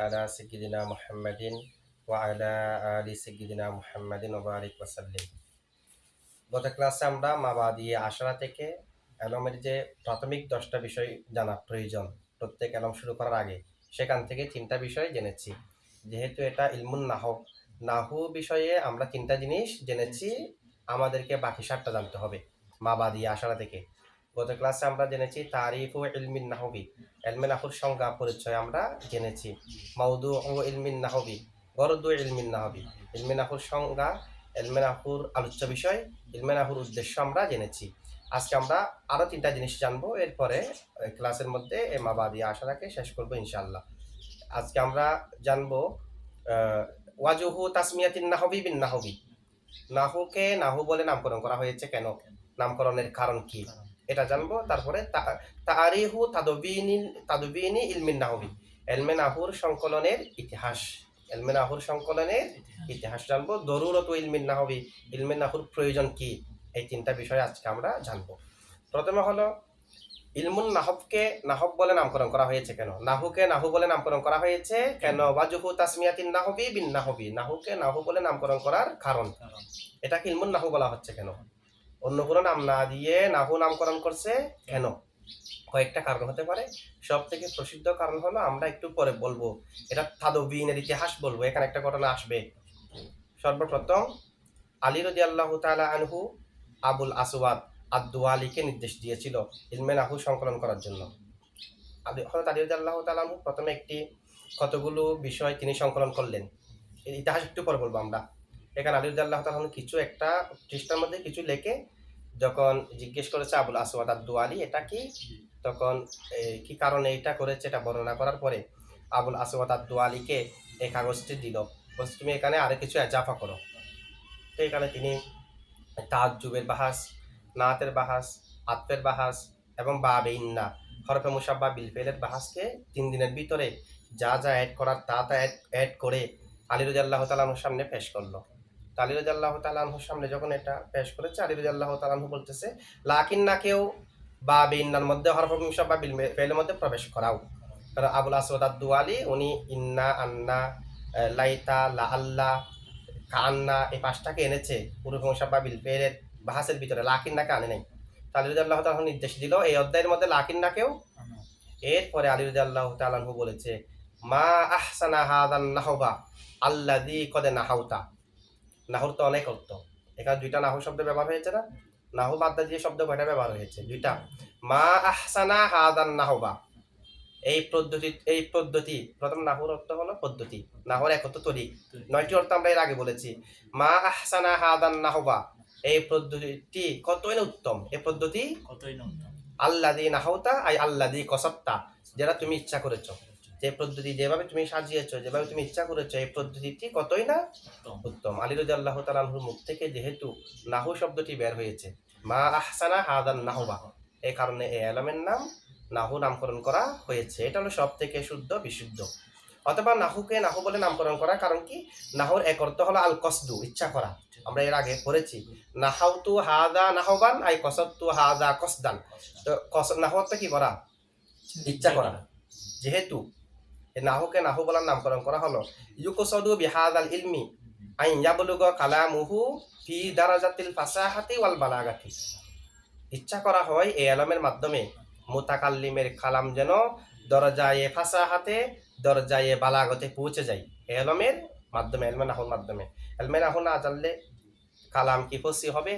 আলা সাইয়্যিদিনা মুহাম্মাদিন ওয়া আলা আলি সাইয়্যিদিনা মুহাম্মাদিন ওয়া বারিক ওয়া সাল্লিম। গত ক্লাসে আমরা মাবাদি আশারা থেকে এলমের যে প্রাথমিক 10টা বিষয় জানা প্রয়োজন প্রত্যেক এলম শুরু করার আগে, সেখান থেকে 3টা বিষয় জেনেছি। যেহেতু এটা ইলমুন নাহু বিষয়ে আমরা 3টা জিনিস জেনেছি, আমাদেরকে বাকি 7টা জানতে হবে মাবাদি আশারা থেকে। গত ক্লাসে আমরা জেনেছি তারিফ ও ইলমিন নাহবি, এলমে নাহুর সংজ্ঞা পরিচয় আমরা জেনেছি। মাউদু ও ইলমিন নাহবি, গরদু ইলমিন নাহবি, ইলমে নাহুর সংজ্ঞা, ইলমে নাহুর আলোচ্য বিষয়, ইলমে নাহুর উদ্দেশ্য আমরা জেনেছি। আজকে আমরা আরো 3টা জিনিস জানবো, এরপরে ক্লাসের মধ্যে এই মাবাদি আশারাকে শেষ করবো ইনশাআল্লাহ। আজকে আমরা জানবো ওয়াজুহু তাসমিয়াতিন নাহবি বিন নাহবি, নাহুকে নাহু বলে নামকরণ করা হয়েছে কেন, নামকরণের কারণ কি, এটা জানবো। তারপরে তারিহু তাদবিনি ইলমিন নাহবি, এলমে নাহুর সংকলনের ইতিহাস, এলমে নাহুর সংকলনের ইতিহাস জানবো। দরুরত ইলমিন নাহবি, ইলমে নাহুর প্রয়োজন কি, এই 3টা বিষয় আজকে আমরা জানবো। প্রথমে হলো ইলমুন নাহবকে নাহব বলে নামকরণ করা হয়েছে কেন, নাহুকে নাহু বলে নামকরণ করা হয়েছে কেন। ওয়াজুহু তাসমিয়াতিন নাহবি বিন নাহবি, নাহুকে নাহু বলে নামকরণ করার কারণ, এটাকে ইলমুন নাহু বলা হচ্ছে কেন, অন্য কোনো নাম না দিয়ে নাহু নামকরণ করছে কেন। কয়েকটা কারণ হতে পারে। সব থেকে প্রসিদ্ধ কারণ হলো, আমরা একটু পরে বলবো, এটা তাদবিনের ইতিহাস বলবো, এখানে একটা ঘটনা আসবে। সর্বপ্রথম আলী রাদিয়াল্লাহু তাআলা আনহু আবুল আসওয়াদ আদ-দুয়ালিকে নির্দেশ দিয়েছিল ইলমে নাহু সংকলন করার জন্য। হযরত আলী রাদিয়াল্লাহু তাআলা আনহু প্রথমে কতগুলো বিষয় তিনি সংকলন করলেন, এই ইতিহাস একটু পরে বলবো আমরা। এখানে আলী রাদিয়াল্লাহু তাআলা আনহু কিছু একটা পৃষ্ঠার মধ্যে কিছু লেখে যখন জিজ্ঞেস করেছে আবুল আসওয়াদ আদ-দুয়ালি এটা কি, তখন কি কারণে এটা করেছে এটা বর্ণনা করার পরে আবুল আসওয়াদ আদ-দুয়ালিকে এই কাগজটি দিল, বলছে তুমি এখানে আরো কিছু এজাফা করো। তো এখানে তিনি তাজ্জুবের বাহাস, নাতের বাহাস, আতফের বাহাস এবং বাবে ইন্না হরফে মুসাব্বা বিল ফেলের বাহাসকে 3 দিনের ভিতরে যা যা অ্যাড করার তা অ্যাড করে আলী রাদিয়াল্লাহু তাআলা আনহুর সামনে পেশ করলো। তো আলী রাদিয়াল্লাহু তাআলা আনহুর সামনে যখন এটা পেশ করেছে, আলী রাদিয়াল্লাহু তাআলা আনহু বলতেছে লাকিন্নাকেও বাবে ইন্নার মধ্যে হরফে মুসাব্বা বিল ফেলের মধ্যে প্রবেশ করাও। কারণ আবুল আসওয়াদ আদ-দুয়ালি উনি ইন্না, আন্না, লাইতা, লা আল্লাহ, কান্না এই 5টাকে এনেছে পুরো মুসাব্বা বিল ফেলের বাহাসের ভিতরে, লাকিন্নাকে আনে নাই। আলী রাদিয়াল্লাহু তাআলা নির্দেশ দিল এই অধ্যায়ের মধ্যে লাকিন্নাকেও। এরপরে আলী রাদিয়াল্লাহু তাআলা বলেছে মা আহসানা হাদান নাহবা আল্লাযী কদ নাহাউতা। নাহুর তো অনেক অর্থ, এখানে 2টা নাহু শব্দ ব্যবহার হয়েছে না, নাহু বাদ দিয়ে শব্দ কয়টা ব্যবহার হয়েছে, 2টা। মা আহসানা হাদান নাহবা, এই পদ্ধতি, প্রথম নাহুর অর্থ হলো পদ্ধতি, নাহুর এক অর্থ তরিক, 9টি অর্থ আমরা এর আগে বলেছি। মা আহসানা হাদান নাহবা, এই পদ্ধতি কতই না উত্তম, এই পদ্ধতি কতই না উত্তম। আল্লাযী নাহাউতা আই আল্লাযী কসাবতা, যেটা তুমি ইচ্ছা করেছো, যে পদ্ধতি যেভাবে তুমি সাজিয়েছো, যেভাবে তুমি ইচ্ছা করেছো, এই পদ্ধতিটি কতই না উত্তম। আলী রাদিয়াল্লাহু তাআলা আনহুর মুখ থেকে যেহেতু নাহু শব্দটি বের হয়েছে, মা আহসানা হাদান নাহবা, এই কারণে এই এলমের নাম নাহু নামকরণ করা হয়েছে। এটা হলো সব থেকে শুদ্ধ বিশুদ্ধ। অথবা নাহুকে নাহু বলে নামকরণ করা কারণ কি, নাহুর এক অর্থ হলো আল কসদু, ইচ্ছা করা। আমরা এর আগে পড়েছি নাহাউতু হাদা নাহবান আই কসাদতু হাদা কসদান। তো নাহু অর্থ কি করা, ইচ্ছা করা। যেহেতু নাহুকে নাহু বলার নামকরণ করা হলো ইউকসাদু বিহাদাল ইলমি আই ইয়াবলুগা কালামুহু ফি দারাজাতিল ফাসাহাতি ওয়াল বালাগাতি, ইচ্ছা করা হয় এই এলমের মাধ্যমে মুতাকাল্লিমের কালাম যেন দরজায়ে ফাসাহাতে, দরজায়ে বালাগতে পৌঁছে যায় এলমের মাধ্যমে, এলমে নাহুর মাধ্যমে। এলমে নাহু না জানলে কালাম কি ফসি হবে,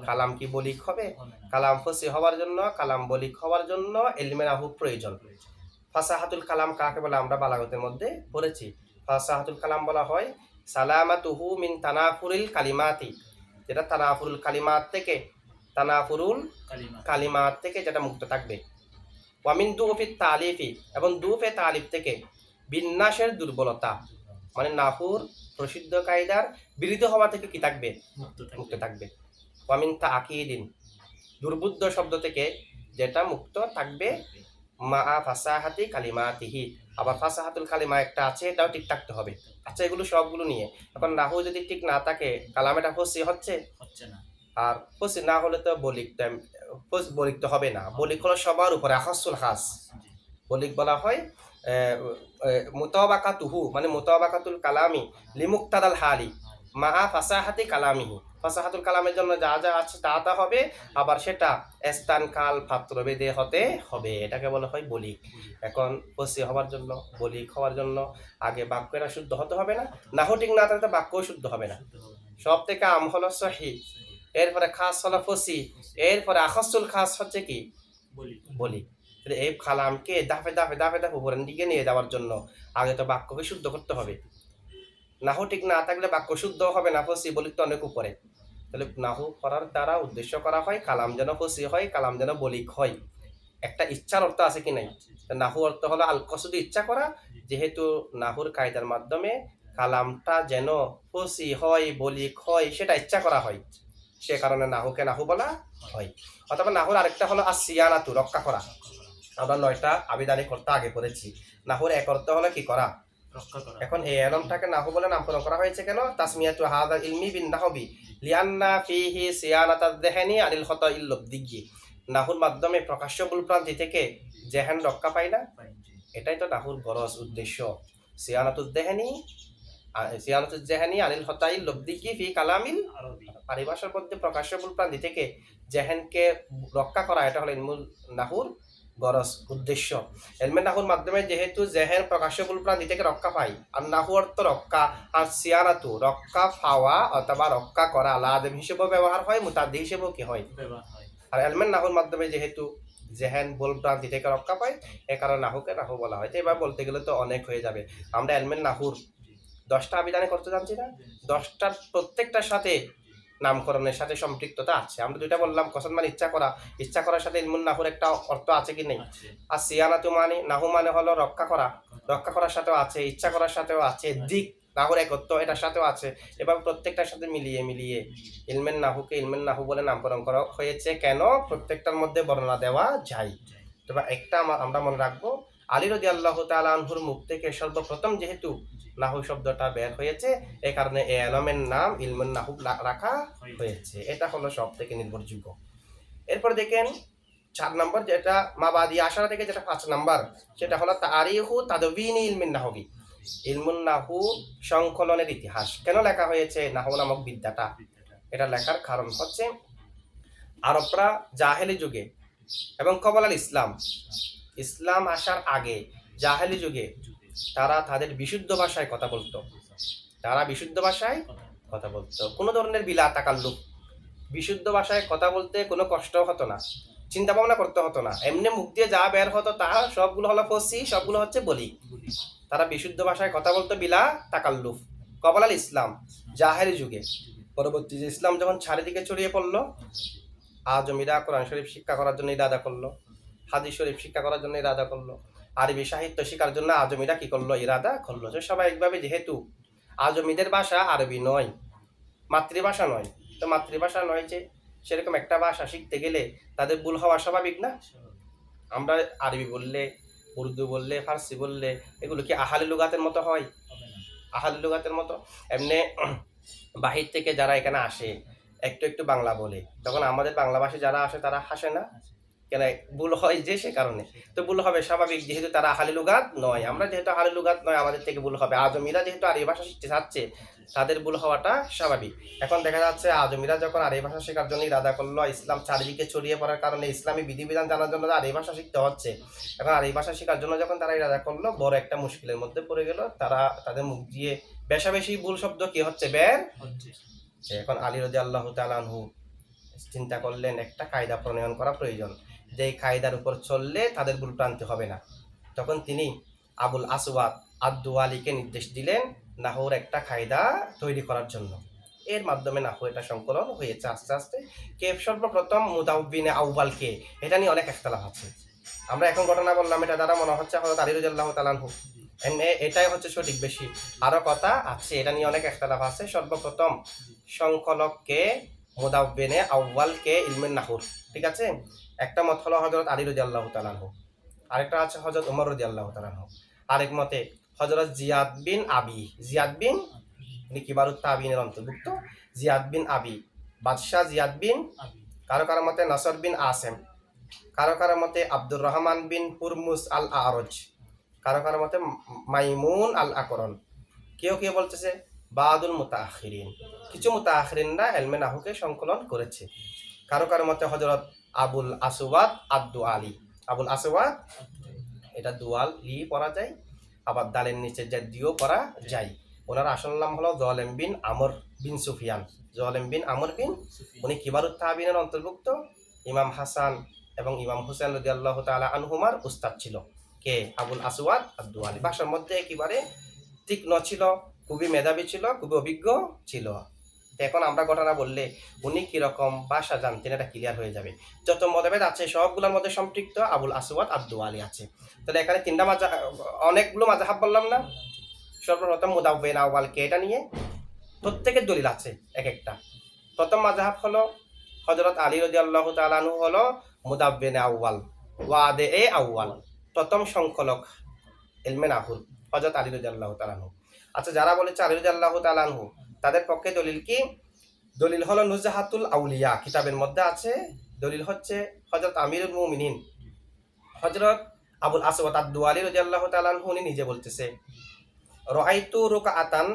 কালাম কি বলিক হবে। কালাম ফসি হওয়ার জন্য, কালাম বলিক হওয়ার জন্য এলমে নাহু প্রয়োজন। ফাসাহাতুল কালাম কাকে বলে আমরা বালাগতের মধ্যে পড়েছি। ফাসাহাতুল কালাম বলা হয় সালামাতুহু মিন তানাফুরিল কালিমাতি, যেটা তানাফুরুল কালিমাত থেকে, তানাফুরুল কালিমাত থেকে যেটা মুক্ত থাকবে। ওয়ামিন দুফিত তালিফি, এবং দুফে তালিফ থেকে বিন্যাসের দুর্বলতা, মানে নাহুর প্রসিদ্ধ কায়দার বিরুদ্ধ হওয়া থেকে কি থাকবে, মুক্ত থাকবে। ওয়ামিন তাকিদিন, দুর্বুদ্ধ শব্দ থেকে যেটা মুক্ত থাকবে। মা ফাসাহাতি কালিমাতিহি, আবার ফাসাহাতুল কালিমা একটা আছে, এটাও ঠিক থাকতে হবে। আচ্ছা, এগুলো সবগুলো নিয়ে এখন নাহু যদি ঠিক না থাকে, কালামেটা ফসি হচ্ছে না। আর ফসি না হলে তো বলিক তো হবে না। বলিক হলো সবার উপরে আখাসুল খাস, বলিক বলা হয় মুতাবাকাতুহু মানে মুতাবাকাতুল কালামি লিমুক্তাদাল হালি মা ফাসাহাতি কালামিহি, ফাসাহাতুল কালামের জন্য যা যা আছে তা তা হবে, আবার সেটা স্থান কাল পাত্র ভেদে হতে হবে, এটাকে বলা হয় বলিক। এখন ফসি হওয়ার জন্য, বলিক হওয়ার জন্য আগে বাক্যটা শুদ্ধ হতে হবে না, নাহু ঠিক না থাকলে বাক্যও শুদ্ধ হবে না। সব থেকে আম হলো সহি, এরপরে খাস হলো ফসি, এরপরে আখসুল খাস হচ্ছে কি বলি। এই কালামকে দাফে দাফে দাফে দাফে উপরের দিকে নিয়ে যাওয়ার জন্য আগে তো বাক্যকে শুদ্ধ করতে হবে। নাহু ঠিক না থাকলে বাক্য শুদ্ধ হবে না, ফসি বলি তো অনেক উপরে। তাহলে নাহু করার দ্বারা উদ্দেশ্য করা হয় কালাম যেন ফসি হয়, কালাম যেন বলিক হয়। একটা ইচ্ছার অর্থ আছে কি নাই? নাহু অর্থ হলো আল কসদি, ইচ্ছা করা। যেহেতু নাহুর কায়দার মাধ্যমে কালামটা যেন ফসি হয়, বলিক হয়, সেটা ইচ্ছা করা হয়, সে কারণে নাহুকে নাহু বলা হয়। অথবা নাহুর আরেকটা হলো আসিয়ানাতু, রক্ষা করা। আমরা 9টা আবিধানিক অর্থ আগে পড়েছি। নাহুর এক অর্থ হলো কি করা। এখন এই এলমটাকে নাহু বলে নামকরণ করা হয়েছে কেন? তাসমিয়াতু হাযা ইলমি বিন নাহবি লিআন্না ফীহি সিয়ানাতাদ যিহনি আনিল খাতাইল লফযি। নাহুর মাধ্যমে প্রকাশ্য ভুলভ্রান্তি থেকে জেহেন রক্ষা পায় না, এটাই তো নাহুর গরজ উদ্দেশ্য। সিয়ানাতুজ যিহনি সিয়ানাতুজ যিহনি আনিল খাতাইল লফযি ফি কালামিল পরিভাষার মধ্যে প্রকাশ্য ভুলভ্রান্তি থেকে জেহেনকে রক্ষা করা, এটা হলো ইলমুল নাহুর গরজ উদ্দেশ্য। এলমে নাহুর মাধ্যমে যেহেতু জেহেন প্রকাশ্য ভুলভ্রান্তি থেকে রক্ষা পায়, আর নাহু অর্থ রক্ষা, আর সিয়ানাতু রক্ষা পাওয়া অথবা রক্ষা করা লাজিম হিসেবেও ব্যবহার হয়, মুতাদ্দি হিসেবেও কি হয় আর এলমে নাহুর মাধ্যমে যেহেতু জেহেন ভুলভ্রান্তি থেকে রক্ষা পায়, এ কারণে নাহুকে নাহু বলা হয়। তো এবার বলতে গেলে তো অনেক হয়ে যাবে। আমরা এলমে নাহুর 10টা আবিধানে করতে জানছি না, 10টার প্রত্যেকটার সাথে নামকরণের সাথে সম্পৃক্ততা আছে। আমরা দুইটা বললাম, কসম মানে ইচ্ছা করা, ইচ্ছা করার সাথে ইলমুন নাহুর একটা অর্থ আছে কি নেই? আর সিয়ানাতু মানে নাহু মানে হলো রক্ষা করা, রক্ষা করার সাথেও আছে, ইচ্ছা করার সাথেও আছে, দিক নাহুর এক অর্থ এটার সাথেও আছে। এবার প্রত্যেকটার সাথে মিলিয়ে মিলিয়ে ইলমেন নাহুকে ইলমেন নাহু বলে নামকরণ করা হয়েছে কেন? প্রত্যেকটার মধ্যে বর্ণনা দেওয়া যায়। তবে একটা আমরা মনে রাখবো, আলী রাদিয়াল্লাহু তাআলা আনহুর মুখ থেকে সর্বপ্রথম যেহেতু নাহু শব্দটা বের হয়েছে, এই কারণে এই এলমের নাম ইলমুন নাহু রাখা হয়েছে। এটা হলো সব থেকে নির্ভরযোগ্য। এরপর দেখেন 4 নম্বর, যেটা মাবাদি আশারা থেকে যেটা 5 নম্বর, সেটা হলো তারিখু তাদবিনি ইলমিন নাহবি, ইলমুন নাহু সংকলনের ইতিহাস। কেন লেখা হয়েছে নাহু নামক বিদ্যাটা? এটা লেখার কারণ হচ্ছে আরবরা জাহেলি যুগে এবং কবলাল ইসলাম, ইসলাম আসার আগে জাহেলি যুগে তারা তাদের বিশুদ্ধ ভাষায় কথা বলতো, তারা বিশুদ্ধ ভাষায় কথা বলতো, কোনো ধরনের বিলা তাকাল্লুফ, বিশুদ্ধ ভাষায় কথা বলতে কোনো কষ্ট হতো না, চিন্তা ভাবনা করতে হতো না, এমনি মুখ দিয়ে যা বের হতো তা সবগুলো হলো ফসি, সবগুলো হচ্ছে বলি। তারা বিশুদ্ধ ভাষায় কথা বলতো বিলা তাকাল্লুফ, কবলাল ইসলাম, জাহেরি যুগে। পরবর্তী যে ইসলাম যখন চারিদিকে ছড়িয়ে পড়লো, আজমিরা কোরআন শরীফ শিক্ষা করার জন্য ইরাদা করলো, হাদিস শরীফ শিক্ষা করার জন্য ইরাদা করলো, আরবি সাহিত্য শেখার জন্য আজমিরা কি করলো? ইরাদা করলো। স্বাভাবিকভাবে যেহেতু আজমিদের ভাষা আরবি নয়, মাতৃভাষা নয়, তো মাতৃভাষা নয় যে সেরকম একটা ভাষা শিখতে গেলে তাদের ভুল হওয়া স্বাভাবিক না? আমরা আরবি বললে, উর্দু বললে, ফার্সি বললে এগুলো কি আহালি লুগাতের মতো হয়? আহালি লুগাতের মতো? এমনি বাহির থেকে যারা এখানে আসে একটু একটু বাংলা বলে, তখন আমাদের বাংলাভাষী যারা আসে তারা হাসে না কেন? ভুল হয় যে সে কারণে তো ভুল হবে স্বাভাবিক, যেহেতু তারা আহালি লুগাত নয়, আমরা যেহেতু আহালি লুগাত নয়, আমাদের থেকে ভুল হবে। আজমিরা যেহেতু আরবি ভাষা শিখতে চাচ্ছে, তাদের ভুল হওয়াটা স্বাভাবিক। এখন দেখা যাচ্ছে আজমিরা যখন আরবি ভাষা শেখার জন্য ইরাদা করলো, ইসলাম চারিদিকে ছড়িয়ে পড়ার কারণে ইসলামী বিধিবিধান জানার জন্য আরবি ভাষা শিখতে হচ্ছে। এখন আরবি ভাষা শেখার জন্য যখন তারা ইরাদা করলো, বড় একটা মুশকিলের মধ্যে পড়ে গেল, তারা তাদের মুখ দিয়ে বেশাবেশি ভুল শব্দ কি হচ্ছে? বের হচ্ছে। এখন আলী রাদিয়াল্লাহু তাআলা আনহু চিন্তা করলেন একটা কায়দা প্রণয়ন করা প্রয়োজন, যে কায়দার উপর চললে তাদের ভুল প্রান্তি হবে না। তখন তিনি আবুল আসওয়াদ আদ-দুয়ালিকে নির্দেশ দিলেন নাহুর একটা কায়দা তৈরি করার জন্য। এর মাধ্যমে নাহু এটা সংকলন হয়েছে আস্তে আস্তে। কে সর্বপ্রথম মুদাউবিনে আউয়ালকে, এটা নিয়ে অনেক ইখতিলাফ আছে। আমরা এখন ঘটনা বললাম, এটা দ্বারা মনে হচ্ছে হযরত আলী রাদিয়াল্লাহু তাআলা আনহু, এটাই হচ্ছে সঠিক বেশি। আরো কথা আছে, এটা নিয়ে অনেক ইখতিলাফ আছে। সর্বপ্রথম সংকলককে মুদাউবিনে আউয়ালকে ইলমে নাহুর, ঠিক আছে? একটা মত হলো হযরত আলী রাদিয়াল্লাহু তাআলা আনহু, আরেকটা আছে হযরত ওমর রাদিয়াল্লাহু তাআলা আনহু, আরেক মতে হযরত জিয়াদ বিন আবি, জিয়াদ বিন কিবারুত তাবিনের অন্তর্ভুক্ত জিয়াদ বিন আবি, বাদশাহ জিয়াদ বিন, কারো কারো মতে নসর বিন আসেম, কারো কারো মতে আব্দুর রহমান বিন হুরমুজ আল আরজ, কারো কারো মতে মাইমুন আল আকরন, কেউ কেউ বলতেছে বাদুল মুতাআখিরিন, কিছু মুতাআখিরিনরা ইলমে নাহুকে সংকলন করেছে। কারো কারো মতে হযরত আবুল আসওয়াদ আদ-দুআলি, আবুল আসওয়াদ, এটা দুয়াল লি পড়া যায়, আবার দালের নিচে জাদ্দিও পড়া যায়। ওনার আসল নাম হলো জলেম বিন আমর বিন সুফিয়ান, জলেম বিন আমর বিন, উনি কিবারুত তাবিনের অন্তর্ভুক্ত। ইমাম হাসান এবং ইমাম হুসেন রাদিয়াল্লাহু তাআলা আনহুমার উস্তাদ ছিল কে, আবুল আসওয়াদ আদ-দুআলি। ভাষার মধ্যে একেবারে তীক্ষ্ণ ছিল, খুবই মেধাবী ছিল, খুবই অভিজ্ঞ ছিল। এখন আমরা ঘটনা বললে উনি কিরকম ভাষা জানতেন এটা ক্লিয়ার হয়ে যাবে। যত মতভেদ আছে সবগুলোর মধ্যে সম্পৃক্ত আবুল আসওয়াদ আদ-দুআলি আছে। তাহলে এখানে তিনটা মাযহাব, অনেকগুলো মাযহাব বললাম না। সর্বপ্রথম মুদাওবিন আউয়ালকে এটা নিয়ে প্রত্যেকের দলিল আছে এক একটা। প্রথম মাযহাব হলো হযরত আলী রাদিয়াল্লাহু তাআলা আনহু হলো মুদাওবিন আউয়াল, ওয়াদে এ আউয়াল, প্রথম সংকলক ইলমে নাহুর হযরত আলী রাদিয়াল্লাহু তাআলা আনহু। আচ্ছা, যারা বলেছে আলী রাদিয়াল্লাহু তাআলা আনহু, তাদের পক্ষে দলিল কি? দলিল হলো নুজহাতুল আউলিয়া কিতাবের মধ্যে আছে। দলিল হচ্ছে হযরত আমিরুল মুমিনিন হযরত আবুল আসওয়াদ আদ-দুআলি রাদিয়াল্লাহু তাআলা আনহু, উনি নিজে বলতেছে রাআইতু রুকআতান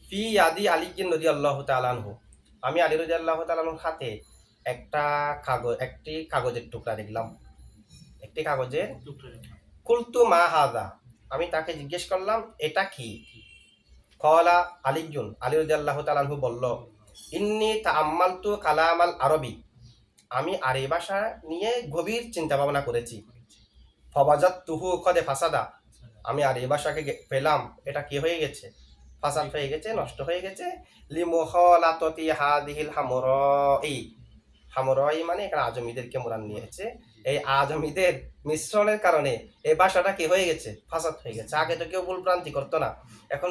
ফি ইয়াদি আলী রাদিয়াল্লাহু তাআলা আনহু, আমি আলী রাদিয়াল্লাহু তাআলা আনহুর হাতে একটি কাগজের টুকরা দেখলাম, একটি কাগজের কুলতু মা হাযা, আমি তাকে জিজ্ঞেস করলাম এটা কি? ক্বালা আলিয়্যুন, আলী রাদিয়াল্লাহু তাআলা আনহু বলল ইন্নী তাআম্মালতু কালামাল আরবি, আমি আরবি ভাষা নিয়ে গভীর চিন্তা ভাবনা করেছি। ফাওয়াজাতুহু কদ ফাসাদা, আমি আরবি ভাষাকে পেলাম এটা কি হয়ে গেছে? ফাসাদ হয়ে গেছে, নষ্ট হয়ে গেছে। লিমুখালাতাতি হাদিহিল হামরাই, হামরাই মানে এখানে আজমিদেরকে মুরাদ নিয়েছে। এই আজমিদের মিশ্রণের কারণে এই ভাষাটা কি হয়ে গেছে? ফাসাদ হয়ে গেছে। আগে তো কেউ ভুল ভ্রান্তি করতো না, এখন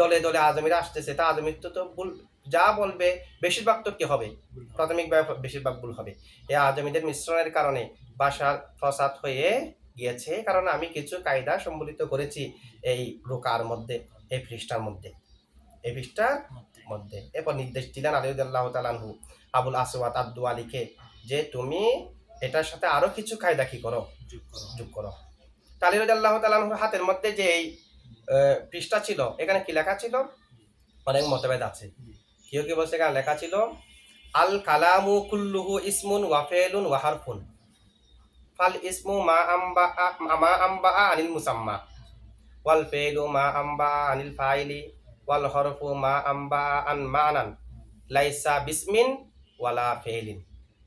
দলে দলে আজমিরা আসতেছে, তা আজমির তো ভুল যা বলবে বেশিরভাগ তো কি হবে? প্রাথমিকভাবে বেশিরভাগ ভুল হবে। এই আজমিদের মিশ্রণের কারণে ভাষার ফাসাদ হয়ে গিয়েছে। কারণ আমি কিছু কায়দা সম্বলিত করেছি এই রুকার মধ্যে, এই পৃষ্ঠার মধ্যে, এই পৃষ্ঠার মধ্যে। এরপর নির্দেশ দিলেন আলী রাদিয়াল্লাহু তাআলা আনহু আবুল আসওয়াদ আদ-দুআলিকে যে তুমি এটার সাথে আরো কিছু কায়দা কি করো, যোগ করো। আলী রাদিয়াল্লাহু তাআলা আনহুর হাতের মধ্যে যে এই পৃষ্ঠা ছিল, এখানে কি লেখা ছিল? অনেক মতভেদ আছে। কেউ কেউ বলছে এখানে লেখা ছিল আল কালামু কুল্লুহু ইসমুন ওয়া ফিলুন ওয়া হারফুন, ফাল ইসমু মা আম্বা আনিল মুসাম্মা, ওয়াল ফিলু মা আম্বা আনিল ফাইলি, ওয়াল হরফু মা আম্বা আন মানান লাইসা বিসমিন ওয়ালা ফিলিন।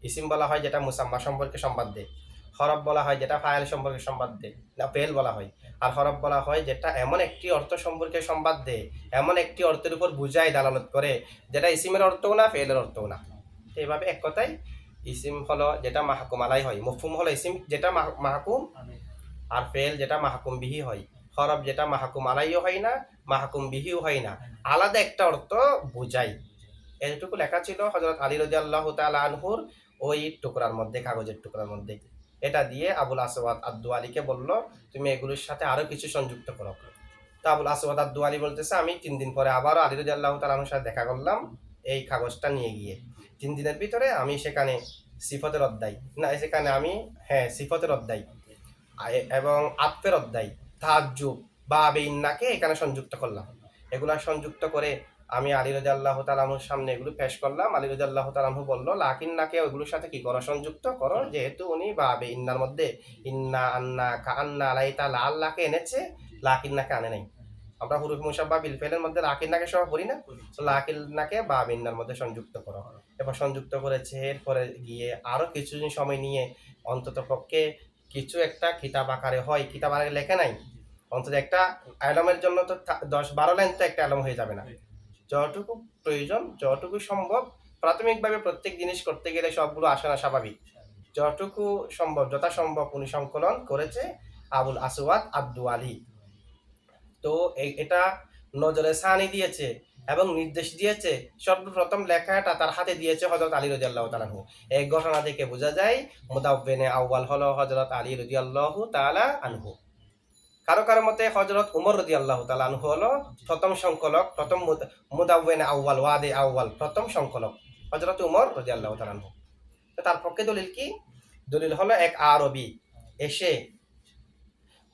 ইসিম বলা হয় যেটা মুসাম্মা সম্পর্কে সংবাদ দেয়, হরফ বলা হয় যেটা ফাইল সম্পর্কে সংবাদ দেয়, না ফেল বলা হয়। আর হরফ বলা হয় যেটা এমন একটি অর্থ সম্পর্কে সংবাদ দেয়, এমন একটি অর্থের উপর বুঝায়, দালালত করে, যেটা ইসিমের অর্থও না, ফেলের অর্থও না। এইভাবে এক কথায় ইসিম হলো যেটা মাহকুম আলাই হয়, মফহুম হলো ইসিম যেটা মাহকুম, আর ফেল যেটা মাহকুম বিহি হয়, হরফ যেটা মাহকুম আলাইও হয় না, মাহকুম বিহিও হয় না, আলাদা একটা অর্থ বুঝাই। এতটুকু লেখা ছিল হযরত আলী রাদিয়াল্লাহু তাআলা আনহুর ওই টুকরার মধ্যে, কাগজের টুকরার মধ্যে। এটা দিয়ে আবুল আসওয়াদ আদ-দুআলিকে বলল তুমি এগুলোর সাথে আরো কিছু সংযুক্ত করো। তো আবুল আসওয়াদ আদ-দুআলি বলতেছে আমি 3 দিন পরে আবারও আলী রাদিয়াল্লাহু তাআলা আনহুর সাথে দেখা করলাম এই কাগজটা নিয়ে গিয়ে। 3 দিনের ভিতরে আমি সেখানে সিফতের অধ্যায়, না সেখানে আমি সিফতের অধ্যায় এবং আতফের অধ্যায়, তাহাজ্জুব, বাবে ইন্নাকে এখানে সংযুক্ত করলাম। এগুলা সংযুক্ত করে আমি আলী রাদিয়াল্লাহু তাআলা আনহুর সামনে এগুলো পেশ করলাম। আলী রাদিয়াল্লাহু তাআলা আনহু বলল লাকিন্নাকে ওইগুলোর সাথে কি করো? সংযুক্ত করো, যেহেতু উনি বাবে ইন্নার মধ্যে ইন্না আন্না কাআন্না লাইতা লাআল্লাকে এনেছে, লাকিন্নাকে আনে নাই। আমরা হুরুফ মুশাব্বাহ বিল ফেলের মধ্যে লাকিন্নাকে সহ পড়ি না, তো লাকিন্নাকে বাবে ইন্নার মধ্যে সংযুক্ত করো। এবার সংযুক্ত করেছে। এরপরে গিয়ে আরো কিছুদিন সময় নিয়ে অন্তত পক্ষে কিছু একটা কিতাব আকারে হয়, কিতাব আকারে লেখে নাই, অন্তত একটা অ্যালমের জন্য তো 10-12 লাইন তো একটা অ্যালম হয়ে যাবে না। যতটুকু প্রয়োজন, যতটুকু সম্ভব, প্রাথমিকভাবে প্রত্যেক জিনিস করতে গেলে সবগুলো আসে না, স্বাভাবিক। যতটুকু সম্ভব, যথাসম্ভব উনি সংকলন করেছে আবুল আসওয়াদ আদ-দুআলি। তো এটা নজরে সানি দিয়েছে এবং নির্দেশ দিয়েছে, সর্বপ্রথম লেখাটা তার হাতে দিয়েছে হযরত আলী রাদিয়াল্লাহু তাআলা আনহু। এই ঘটনা থেকে বোঝা যায় মুদাওবিনে আউয়াল হলো হযরত আলী রাদিয়াল্লাহু তাআলা আনহু। কারো কারো মতে হযরত উমর রাদিয়াল্লাহু তাআলা আনহু হলো প্রথম সংকলক, প্রথম মুদাওবিনে আউয়াল, ওয়াদে আউয়াল, প্রথম সংকলক হযরত উমর রাদিয়াল্লাহু তাআলা আনহু। তো তার পক্ষে দলিল কি? দলিল হলো এক আরবি এসে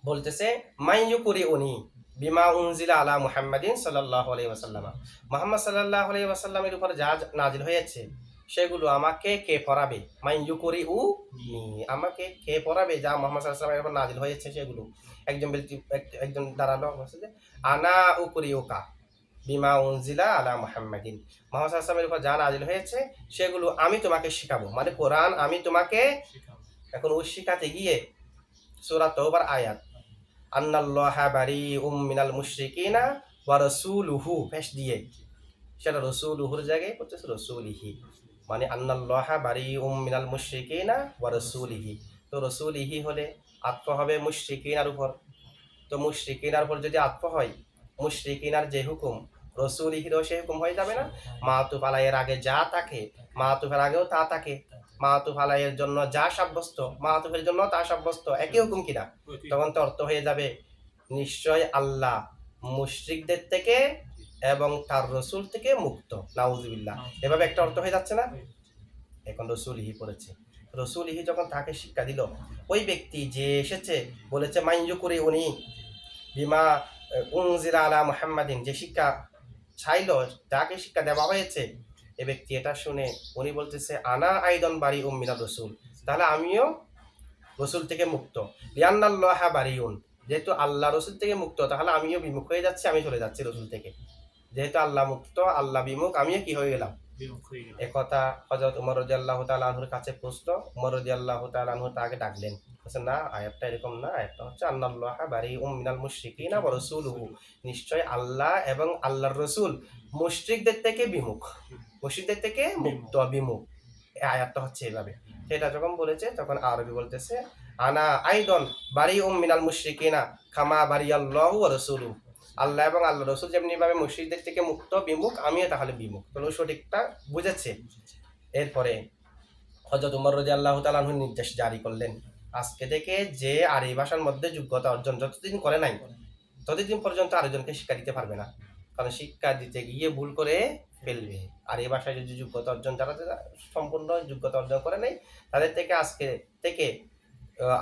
বলতেছে মাইয়ু করি উনি বিমা উনজিলা আলা মুহাম্মাদিন সাল্লাল্লাহু আলাইহি ওয়াসাল্লাম, মুহাম্মদ সাল্লাল্লাহু আলাইহি ওয়াসাল্লামের উপর যা নাজিল হয়েছে সেগুলো আমাকে কে পড়াবে। মাইয়ু করি উ নি, আমাকে কে পড়াবে যা মুহাম্মদ সাল্লাল্লাহু আলাইহি ওয়াসাল্লামের উপর নাজিল হয়েছে সেগুলো। একজন দাঁড়ালো, বলছে যে আনা উকরিউকা বিমা উনজিলা আলা মুহাম্মাদিন, মুহাম্মদ সাল্লাল্লাহু আলাইহি ওয়াসাল্লামের উপর যা নাজিল হয়েছে সেগুলো আমি তোমাকে শিখাবো, মানে কোরআন আমি তোমাকে। এখন ও শিখাতে গিয়ে সূরা তওবার আয়াত আন্নাল্লাহা বারিউম মিনাল মুশরিকিনা ওয়া রাসূলুহু পেশ দিয়ে সেটা রাসূলুহুর জায়গায় করতেছে রাসূলিহি, মানে আন্নাল্লাহা বারিউম মিনাল মুশরিকিনা ওয়া রাসূলিহি। তো রাসূলিহি হলে আত্ম হবে মুশরিকিনার উপর। তো মুশরিকিনার উপর যদি আত্ম হয়, মুশরিকিনার যে হুকুম রাসূলিহিরও সে হুকুম হয়ে যাবে না। মাতুফ আলাইয়ের আগে যা থাকে মাতুফের আগেও তা থাকে, মাতুফ আলাইয়ের জন্য যা সাব্যস্ত মাতুফের জন্য তা সাব্যস্ত, একই হুকুম কিনা। তখন তো অর্থ হয়ে যাবে নিশ্চয় আল্লাহ মুশরিকদের থেকে এবং তার রসুল থেকে মুক্ত, নাউজুবিল্লাহ। এভাবে একটা অর্থ হয়ে যাচ্ছে না। এখন রসুলিহি পড়েছে, রসুলিহি যখন তাকে শিক্ষা দিল, ওই ব্যক্তি যে এসেছে বলেছে মাইয়ু করে উনি বিমা উনজিলা আলা মুহাম্মাদিন, যে শিক্ষা চাইলো যাকে শিক্ষা দেওয়া হয়েছে, এ ব্যক্তি এটা শুনে উনি বলতেছে আনা আইদন বারি মিনার রসুল, তাহলে আমিও রসুল থেকে মুক্ত। লিয়ান্নাল্লাহা বারিউন, যেহেতু আল্লাহ রসুল থেকে মুক্ত তাহলে আমিও বিমুখ হয়ে যাচ্ছি, আমি চলে যাচ্ছি রসুল থেকে। যেহেতু আল্লাহ মুক্ত আল্লাহ বিমুখ, আমিও কি হয়ে গেলাম। একথা হযরত উমর রাদিয়াল্লাহু তাআলা আনহুর কাছে প্রশ্ন, উমর রাদিয়াল্লাহু তাআলা আনহু তাকে ডাকলেন, বলেন না আয়াতটা এরকম না, আয়াতটা হচ্ছে আন্নাল্লাহা বারিউম মিনাল মুশরিকিনা ওয়া রাসূলুহু, নিশ্চয় আল্লাহ এবং আল্লাহর রাসূল মুশরিকদের থেকে বিমুখ, মুশরিকদের থেকে মুক্ত বিমুখ। এই আয়াতটা হচ্ছে এইভাবে। সেটা যখন বলেছে তখন আরবি বলতেছে আনা আইদন বারিউম মিনাল মুশরিকিনা কামা বারিয়াল্লাহু ওয়া রাসূলুহু, আল্লাহ এবং আল্লাহ রসুল যেমনি ভাবে মুশরিকদের থেকে মুক্ত বিমুখ, আমিও তাহলে বিমুখ। তো সঠিকটা বুঝেছে। এরপরে হযরত উমর রাদিয়াল্লাহু তাআলা আনহু নির্দেশ জারি করলেন, আজকে থেকে যে আরবি ভাষার মধ্যে যোগ্যতা অর্জন যতদিন করে নাই ততদিন পর্যন্ত আরেকজনকে শিক্ষা দিতে পারবে না, কারণ শিক্ষা দিতে গিয়ে ভুল করে ফেলবে। আর এই ভাষায় যদি যোগ্যতা অর্জন, যারা সম্পূর্ণ যোগ্যতা অর্জন করে নাই তাদের থেকে আজকে থেকে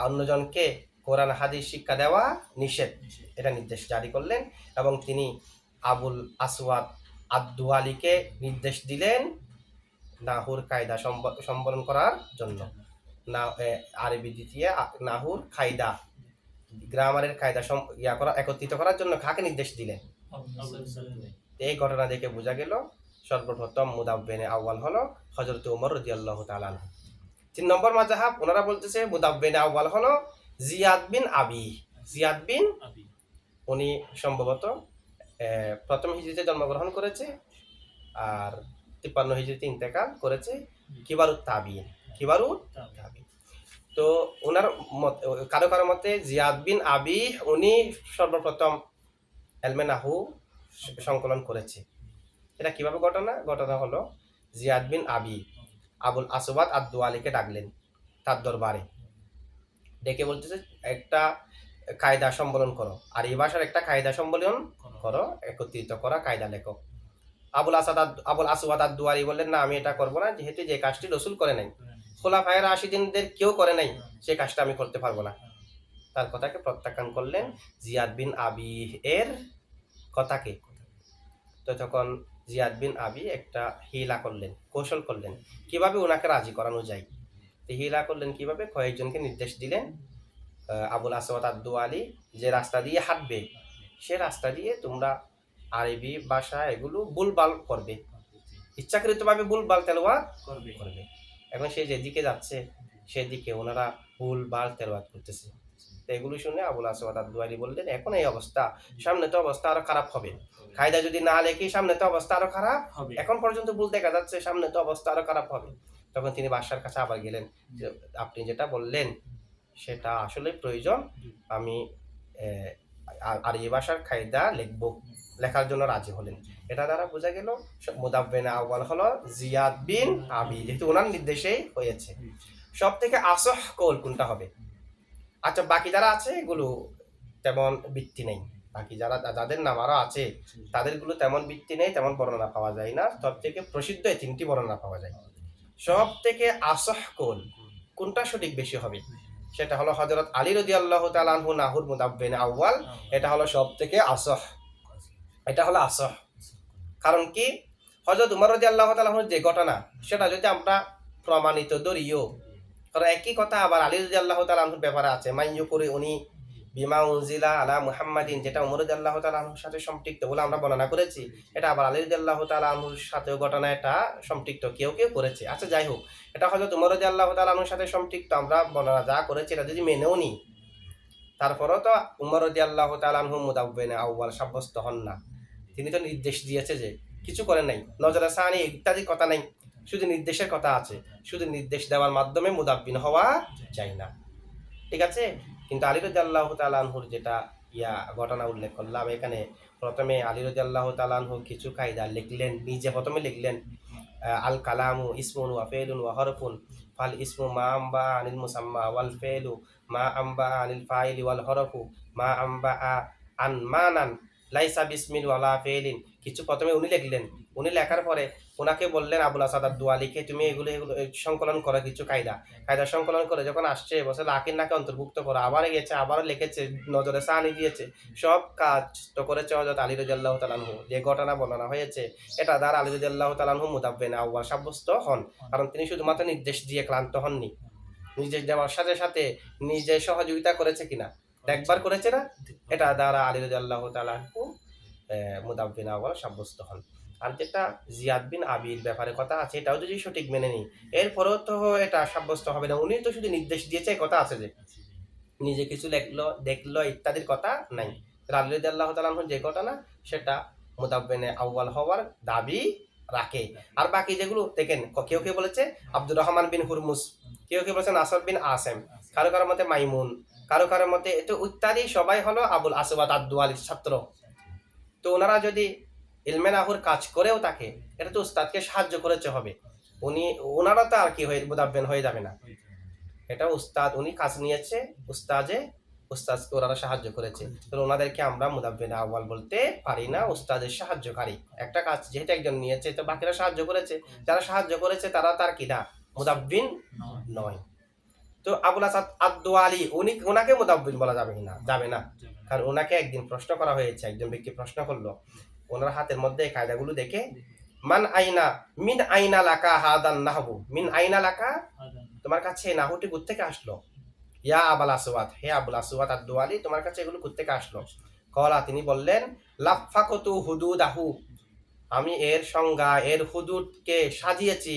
অন্যজনকে কোরআন হাদিস শিক্ষা দেওয়া নিষেধ, এটা নির্দেশ জারি করলেন। এবং তিনি আবুল আসওয়াদ আদ-দুয়ালিকে নির্দেশ দিলেন নাহুর কায়দা সম্বরণ করার জন্য। না আরবি দ্বিতীয় নাহুর কায়দা, গ্রামারের কায়দা একত্রিত করার জন্য কাকে নির্দেশ দিলেন। এই ঘটনা দেখে বোঝা গেল সর্বপ্রথম মুদাব্বিনে আউয়াল হলো হযরত উমর রাদিয়াল্লাহু তাআলা আনহু। ৩ নম্বর মাযহাব ওনারা বলতেছে মুদাব্বিনে আউয়াল হলো জিয়াদ বিন আবি। জিয়াদ বিন উনি সম্ভবত প্রথম হিজরিতে জন্মগ্রহণ করেছে আর ৫৩ হিজরিতে ইন্তেকাল করেছে। কিবারুত তাবিঈন, কিবারুত তাবিঈন। তো ওনার কারো কারো মতে জিয়াদ বিন আবি উনি সর্বপ্রথম এলমে নাহু সংকলন করেছে। এটা কিভাবে ঘটনা হলো জিয়াদ বিন আবি আবুল আসওয়াদ আদ-দুয়ালিকে ডাকলেন তার দরবারে, ডেকে বলতেছে একটা কায়দা সম্বলন করো, আর এই ভাষার একটা কায়দা সম্বলন করো, একত্রিত করা কায়দা লেখো। আবুল আসওয়াদ আদ-দুয়ালি বললেন না আমি এটা করবো না, যেহেতু যে কাজটি রসুল করে নাই, খোলাফায়ে রাশিদিনদের কেউ করে নাই, সেই কাজটা আমি করতে পারবো না। তার কথাকে প্রত্যাখ্যান করলেন জিয়াদ বিন আবি এর কথাকে। তো তখন জিয়াদ বিন আবি একটা হিলা করলেন, কৌশল করলেন কিভাবে ওনাকে রাজি করানো যায়। তো হিলা করলেন কিভাবে, কয়েকজনকে নির্দেশ দিলেন আবুল আসওয়াদ আদ-দুয়ালি যে রাস্তা দিয়ে হাঁটবে সে রাস্তা দিয়ে তোমরা আরবি ভাষা এগুলো বুলবাল করবে, ইচ্ছাকৃতভাবে বুলবাল তেলাওয়াত করবে। এখন সে যেদিকে যাচ্ছে সেদিকে ওনারা বুলবাল তেলাওয়াত করতেছে। তো এগুলো শুনে আবুল আসওয়াদ আদ-দুয়ালি বললেন এখন এই অবস্থা, সামনে তো অবস্থা আরো খারাপ হবে, কায়দা যদি না লেখি সামনে তো অবস্থা আরো খারাপ হবে, এখন পর্যন্ত ভুল দেখা যাচ্ছে সামনে তো অবস্থা আরো খারাপ হবে। তখন তিনি বাদশার কাছে আবার গেলেন, আপনি যেটা বললেন সেটা আসলে প্রয়োজন, আমি আর এই ভাষার কায়দা লেখার জন্য রাজি হলেন। এটা দ্বারা বোঝা গেল মুদাব্বিনে আউয়াল হলো জিয়াদ বিন আবি, যেহেতু ওনার নির্দেশেই হয়েছে। সব থেকে আসহ কৌল কোনটা হবে? আচ্ছা বাকি যারা আছে এগুলো তেমন ভিত্তি নেই, বাকি যাদের নাম আরো আছে তাদেরগুলো তেমন ভিত্তি নেই, তেমন বর্ণনা পাওয়া যায় না। সব থেকে প্রসিদ্ধ এই 3টি বর্ণনা পাওয়া যায়। সব থেকে আসহ কৌল কোনটা সঠিক বেশি হবে? সেটা হলো হযরত আলী রাদিয়াল্লাহু তাআলা আনহু নাহুর মুদাব্বিন আউয়াল। এটা হলো সবথেকে আসহ, এটা হলো আসহ। কারণ কি, হযরত উমর রাদিয়াল্লাহু তাআলা আনহুর যে ঘটনা সেটা যদি আমরা প্রমাণিত ধরিও, কারণ একই কথা আবার আলী রাদিয়াল্লাহু তাআলা আনহুর ব্যাপারে আছে, মাইয়ুকুরি উনি বিমা উনজিলা আলা মুহাম্মাদিন, যেটা উমর রাদিয়াল্লাহু তাআলা আনহুর সাথে সম্পৃক্ত বলে আমরা বর্ণনা করেছি, এটা আবার আলী রাদিয়াল্লাহু তাআলা আনহুর সাথেও ঘটনা এটা সম্পৃক্ত, কেউ কেউ করেছে। আচ্ছা যাই হোক, এটা হযরত উমর রাদিয়াল্লাহু তাআলা আনহুর সাথে সম্পৃক্ত আমরা বর্ণনা যা করেছি এটা যদি মেনেও নিই, তারপরেও তো উমর রাদিয়াল্লাহু তাআলা আনহু মুদাব্বিন আউয়াল সাব্যস্ত হন না। তিনি তো নির্দেশ দিয়েছে যে, কিছু করেন নাই, নজরে সানি ইত্যাদি কথা নাই, শুধু নির্দেশের কথা আছে। শুধু নির্দেশ দেওয়ার মাধ্যমে মুদাব্বিন হওয়া যায় না, ঠিক আছে। কিন্তু আলী রাদিয়াল্লাহু তাআলা আনহুর যেটা ঘটনা উল্লেখ করলাম, এখানে প্রথমে আলী রাদিয়াল্লাহু তাআলা আনহু কিছু কায়দা লিখলেন, নিজে প্রথমে লিখলেন আল কালামু ইসমুন ওয়া ফেলুন ওয়া হরফুন, ফাল ইসমু মা আম্বা আনিল মুসাম্মা ওয়াল ফেলু মা আম্বা আনিল ফাইলি ওয়াল হরফু মা আম্বা আন মানান লাইসা বিসমিন ওয়ালা ফেলিন। কিছু প্রথমে উনি লিখলেন, উনি লেখার পরে ওনাকে বললেন আবুল আসাদ আদ-দুয়ালিকে, তুমি এগুলো সংকলন করো, কিছু কায়দা সংকলন করে যখন আসছে বসে লাকিন নাকে অন্তর্ভুক্ত করো, আবার গেছে, আবার লিখেছে, নজরে সানি দিয়েছে, সব কাজ তো করেছে হযরত আলী রাদিয়াল্লাহু তাআলা আনহু। যে ঘটনা বর্ণনা হয়েছে এটা দ্বারা আলী রাদিয়াল্লাহু তাআলা আনহু মুদাব্বিন আউয়াল সাব্যস্ত হন, কারণ তিনি শুধুমাত্র নির্দেশ দিয়ে ক্লান্ত হননি, নির্দেশ দেওয়ার সাথে সাথে নিজে সহযোগিতা করেছে কিনা দেখবার করেছে না, এটা দ্বারা আলী রাদিয়াল্লাহু তাআলা আনহু মুদাব্বিন আউয়াল সাব্যস্ত হন। আর যেটা জিয়াদ বিন আবির ব্যাপারে কথা আছে, এটাও যদি সঠিক মেনে নিই, এরপরেও তো এটা সাব্যস্ত হবে না। উনি তো শুধু নির্দেশ দিয়েছে, কথা আছে যে নিজে কিছু লেখলো দেখলো ইত্যাদির কথা নাই। আলী রাদিয়াল্লাহু তাআলা আনহু যে ঘটনা সেটা মুদাব্বিন আউয়াল হওয়ার দাবি রাখে। আর বাকি যেগুলো দেখেন, কেউ কেউ বলেছে আব্দুর রহমান বিন হুরমুজ, কেউ কেউ বলেছে নাসর বিন আসেম, কারো কারো মতে মাইমুন, কারো কারো মতে এটা ইত্যাদি, সবাই হলো আবুল আসওয়াদ আদ-দুয়ালির ছাত্র। তো ওনারা যদি ইলমে নাহুর কাজ করেও থাকে, এটা তো উস্তাদকে সাহায্য করেছে হবে, ওনারা তো আর কি হয়ে মুদাব্বিন হয়ে যাবে না, এটা উস্তাদ, উনি কাজ নিয়েছে, উস্তাদকে ওনারা সাহায্য করেছে, তো ওনাদেরকে আমরা মুদাব্বিন আউয়াল বলতে পারি না, উস্তাদের সাহায্যকারী। একটা কাজ যেহেতু একজন নিয়েছে, তো বাকিরা সাহায্য করেছে, যারা সাহায্য করেছে তারা তার কি না মুদাব্বিন নয়। তো আবুল আসাদ আদ-দুয়ালি ওনাকে মুদাব্বিন বলা যাবে না, কারণ ওনাকে একদিন প্রশ্ন করা হয়েছে, একজন ব্যক্তি প্রশ্ন করলো, ওনার হাতের মধ্যে এই কায়দাগুলো দেখে, মিন আইনা লাকা হাদান নাহবু, মিন আইনা লাকা, তোমার কাছে এই নাহুটি কোত্থেকে আসলো, ইয়া আবুল আসওয়াদ, হে আবুল আসওয়াদ আদ-দুয়ালি, তোমার কাছে এগুলো কোত্থেকে আসলো। কলা, তিনি বললেন, লাফাকতু হুদুদাহু, আমি এর সংজ্ঞা, এর হুদুদকে সাজিয়েছি,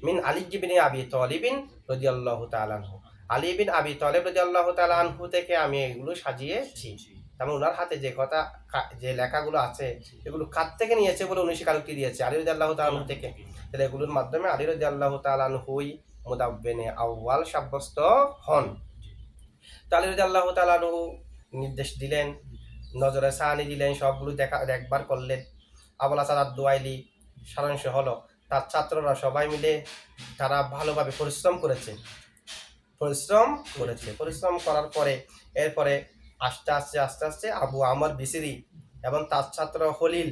মিন আলী ইবনে আবি তালিব রাদিয়াল্লাহু তাআলা আনহু, আলী বিন আবি তালিব রাদিয়াল্লাহু তাআলা আনহু থেকে আমি এগুলো সাজিয়েছি। তেমন ওনার হাতে যে লেখাগুলো আছে এগুলো কার থেকে নিয়েছে বলে উনি স্বীকারোক্তি দিয়েছে, আলী রাদিয়াল্লাহু তাআলা আনহু থেকে। তাহলে এগুলোর মাধ্যমে আলী রাদিয়াল্লাহু তাআলা আনহুই মুদাব্বিন আউয়াল সাব্যস্ত হন। তো আলী রাদিয়াল্লাহু তাআলা আনহু নির্দেশ দিলেন, নজরে সানি দিলেন, সবগুলো দেখবার করলেন। আবুল আসাদ আদ-দুয়াইলি সারাংশ হলো, তার ছাত্ররা সবাই মিলে তারা ভালোভাবে পরিশ্রম করেছে, পরিশ্রম করার পরে এরপরে আস্তে আস্তে আবু আমর বিসরি এবং তার ছাত্র খলিল,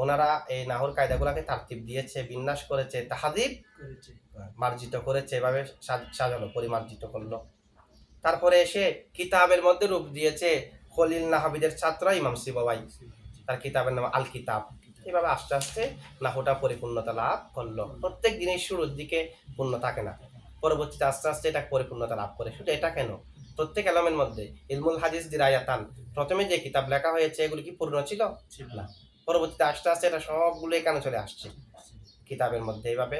ওনারা এই নাহুর কায়দাগুলোকে তারতিব দিয়েছে, বিন্যাস করেছে, তাহদিব মার্জিত করেছে, এভাবে সাজানো, পরিমার্জিত করলো। তারপরে এসে কিতাবের মধ্যে রূপ দিয়েছে খলিল নাহাবিদের ছাত্র ইমাম সিবাওয়াই, তার কিতাবের নাম আল কিতাব। এভাবে আস্তে আস্তে নাহুটা পরিপূর্ণতা লাভ করলো। প্রত্যেক দিনের শুরুর দিকে পূর্ণ থাকে না, পরবর্তীতে আস্তে আস্তে এটা পরিপূর্ণতা লাভ করে। শুধু এটা কেন, প্রত্যেক এলমের মধ্যে ইলমুল হাদিস দিরায়াতান, প্রথমে যে কিতাব লেখা হয়েছে এগুলো কি পূর্ণ ছিল না, পরবর্তীতে আস্তে আস্তে এটা সবগুলো এখানে চলে আসছে কিতাবের মধ্যে। এইভাবে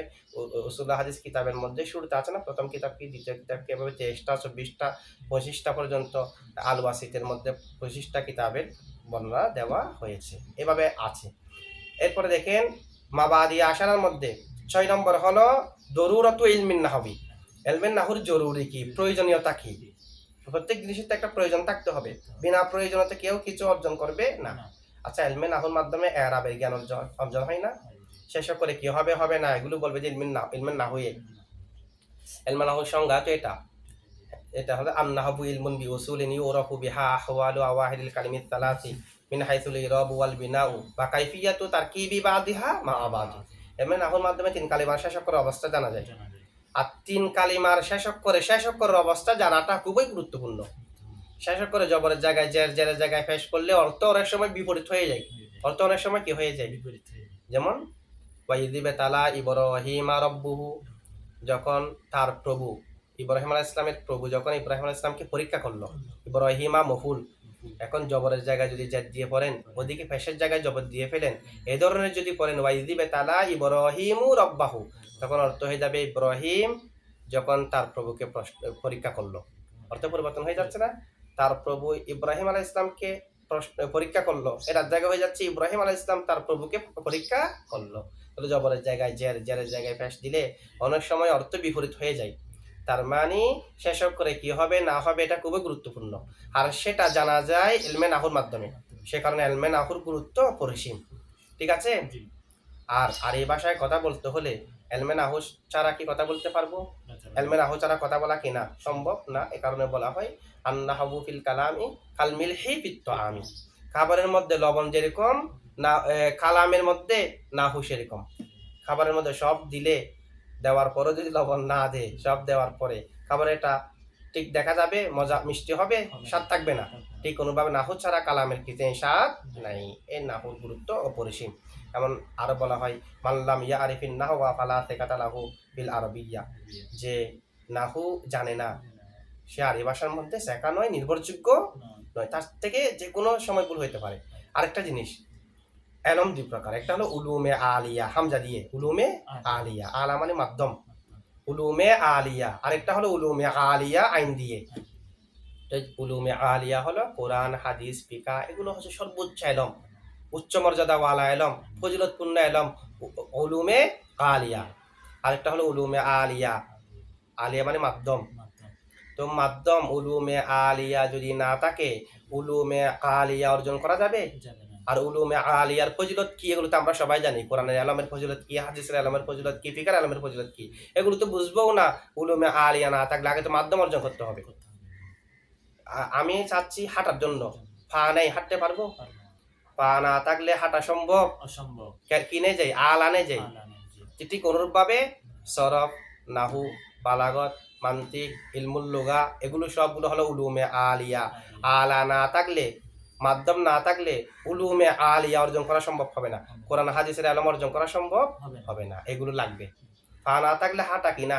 উসুল হাদিস কিতাবের মধ্যে শুরুতে আছে না, প্রথম কিতাব কি, দ্বিতীয় কিতাব কি, এভাবে 23টা 24টা 25টা পর্যন্ত আল ওয়াসিতের মধ্যে 25টা কিতাবের বর্ণনা দেওয়া হয়েছে, এভাবে আছে। এরপরে দেখেন মাবাদি আশারার মধ্যে 6 নম্বর হলো দরুরাতু ইলমিন নাহবি, ইলমিন নাহুর জরুরি কি, প্রয়োজনীয়তা কি। প্রত্যেক জিনিসের তো একটা প্রয়োজন থাকতে হবে, বিনা প্রয়োজনীয়তা কেউ কিছু অর্জন করবে না। আচ্ছা, ইলমিন নাহুর মাধ্যমে এরাবের জ্ঞান অর্জন হয় না, শেষ করে কি হবে না, এগুলো বলবে যে ইলমিন নাহুয়ে। ইলমিন নাহুর সংজ্ঞা তো এটা হলো আন-নাহবু ইলমুন বিউসুলিন ইউরাফু বিহা আহওয়ালু আওয়াহিদিল কালিমিত সালাসি মিন হাইসুল ইরাব ওয়াল বিনাউ ওয়া কাইফিয়াতু তারকিবি বাদিহা মা বাদি। ইলমিন নাহুর মাধ্যমে 3 কালিমার শেষ করে অবস্থা জানা যায়। আর 3 কালিমার শেষ অক্ষরের অবস্থা জানাটা খুবই গুরুত্বপূর্ণ। শেষ অক্ষরে জবরের জায়গায় জেরের জায়গায় পেশ করলে অর্থ অনেক সময় বিপরীত হয়ে যায়। অর্থ অনেক সময় কি হয়ে যায়? যেমন ওয়াইযিবে তালা ইব্রাহিমা রব্বুহু, যখন তার প্রভু ইব্রাহিম আলাইহিস সালামের প্রভু যখন ইব্রাহিম আলাইহিস সালামকে পরীক্ষা করলো। ইব্রাহিমা মফুল, এখন জবরের জায়গায় যদি জেদ দিয়ে পড়েন, ওদিকে পেশের জায়গায় জবর দিয়ে ফেলেন, এই ধরনের যদি পড়েন ওয়াইযিবে তালা ইব্রাহিমু রব্বাহু, তখন অর্থ হয়ে যাবে ইব্রাহিম যখন তার প্রভুকে পরীক্ষা করলো। অর্থ পরিবর্তন হয়ে যাচ্ছে না? তার প্রভু ইব্রাহিম আলাইহিস সালামকে পরীক্ষা করলো, এটার জায়গা হয়ে যাচ্ছে ইব্রাহিম আলাইহিস সালাম তার প্রভুকে পরীক্ষা করলো। তাহলে জবরের জায়গায় জেরের জায়গায় পেশ দিলে অনেক সময় অর্থ বিপরীত হয়ে যায়। তার মানে শেষ করে কি হবে না হবে এটা খুবই গুরুত্বপূর্ণ, আর সেটা জানা যায় ইলমে নাহুর মাধ্যমে। সে কারণে ইলমে নাহুর গুরুত্ব অপরিসীম। ঠিক আছে? আর এই ভাষায় কথা বলতে হলে ইলমে নাহু ছাড়া কি কথা বলতে পারবো? ইলমে নাহু ছাড়া কথা বলা কি না সম্ভব না। এই কারণে বলা হয় আন-নাহু ফিল কালামি কাল মিলহি ফিত তাআমি, খাবারের মধ্যে লবণ যেরকম না কালামের মধ্যে নাহু সেরকম। খাবারের মধ্যে সব দিলে, দেওয়ার পরে যদি লবণ না দেয়, সব দেওয়ার পরে খাবার এটা ঠিক দেখা যাবে, মজা মিষ্টি হবে, স্বাদ থাকবে না। ঠিক কোনোভাবে নাহু ছাড়া কালামের কিছু স্বাদ নাই। এই নাহুর গুরুত্ব অপরিসীম। এমন আরো বলা হয় মাল্লাম ইয়া আরিফিন নাহওয়া ফালা সিকাতা লাহু বিল আরবিয়্যা, যে নাহু জানে না সে আরবি ভাষার মধ্যে শেখা নয়, নির্ভরযোগ্য নয়, তার থেকে যে কোনো সময় ভুল হইতে পারে। আরেকটা জিনিস, এলম দুই প্রকার, একটা হলো উলুমে আলিয়া হামজা দিয়ে, উলুমে আলিয়া, আলা মানে মাধ্যম, উলুমে আলিয়া। আরেকটা হলো উলুমে আলিয়া আইন দিয়ে। উলুমে আলিয়া হলো কোরআন, হাদিস, ফিকাহ, এগুলো হচ্ছে সর্বোচ্চ এলম, উচ্চ মর্যাদাওয়ালা এলম, ফজিলতপূর্ণ এলম, উলুমে আলিয়া। আরেকটা হলো উলুমে আলিয়া, আলিয়া মানে মাধ্যম। তো মাধ্যম উলুমে আলিয়া যদি না থাকে, উলুমে আলিয়া অর্জন করা যাবে? আর উলুমে আলিয়ার ফজিলত কি এগুলো তো আমরা সবাই জানি। কোরআনের আলমের ফজিলত কি, হাদিসের আলমের ফজিলত কি, ফিকার আলমের ফজিলত কি, এগুলো তো বুঝবও না উলুমে আলিয়া না থাকলে। আগে তো মাধ্যম অর্জন করতে হবে। আমি চাচ্ছি হাঁটার জন্য, পা নাই, হাঁটতে পারবো? পা না থাকলে হাঁটা সম্ভব? অসম্ভব। কিনে যাই, আনে যাই। ঠিক অনুরূপ ভাবে সরফ, নাহু, বালাগত, মান্তিক, ইলমুল লুগা, এগুলো সবগুলো হলো উলুমে আলিয়া। আলা না থাকলে, মাধ্যম না থাকলে উলুমে আলিয়া অর্জন করা সম্ভব হবে না। কোরআন হাদিসের আলম অর্জন করা সম্ভব হবে না, এগুলো লাগবে। পা না থাকলে হাঁটা কিনা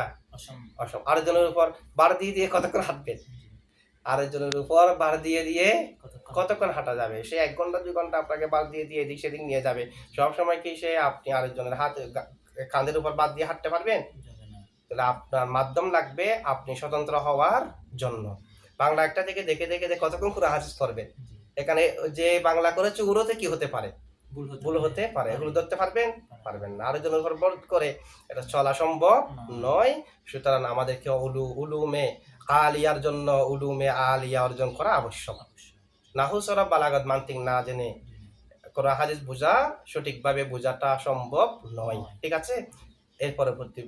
অসম্ভব। আরেকজনের উপর বার দিয়ে দিয়ে কতক্ষণ হাঁটবেন? আরেকজনের উপর বার দিয়ে দিয়ে কতক্ষণ হাঁটা যাবে? সে 1 ঘন্টা 2 ঘন্টা আপনাকে বার দিয়ে দিয়ে এদিক সেদিক নিয়ে যাবে। সব সময় কি সে আপনি আরেকজনের কাঁধের উপর বাদ দিয়ে হাঁটতে পারবেন? তাহলে আপনার মাধ্যম লাগবে আপনি স্বতন্ত্র হওয়ার জন্য। বাংলা একটা থেকে দেখে দেখে কতক্ষণ করে হাদিস পড়বেন? এখানে যে বাংলা করেছে ওগুলোতে কি হতে পারে? ভুল হতে পারে। এগুলো ধরতে পারবেন? পারবেন না। আরেকজনের উপর বল করে এটা চলা সম্ভব নয়। সুতরাং আমাদেরকে উলুমে আলিয়ার জন্য উলুমে আলিয়া অর্জন করা আবশ্যক। নাহু, সরফ, বালাগত, মান্তিক না জেনে কোরআন হাদিস বোঝা, সঠিকভাবে বোঝাটা সম্ভব নয়। ঠিক আছে? এর পরবর্তী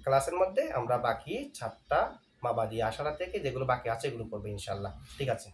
ক্লাসের মধ্যে আমরা বাকি 7টা মাবাদি আশারা থেকে যেগুলো বাকি আছে এগুলো পড়বো ইনশাআল্লাহ। ঠিক আছে?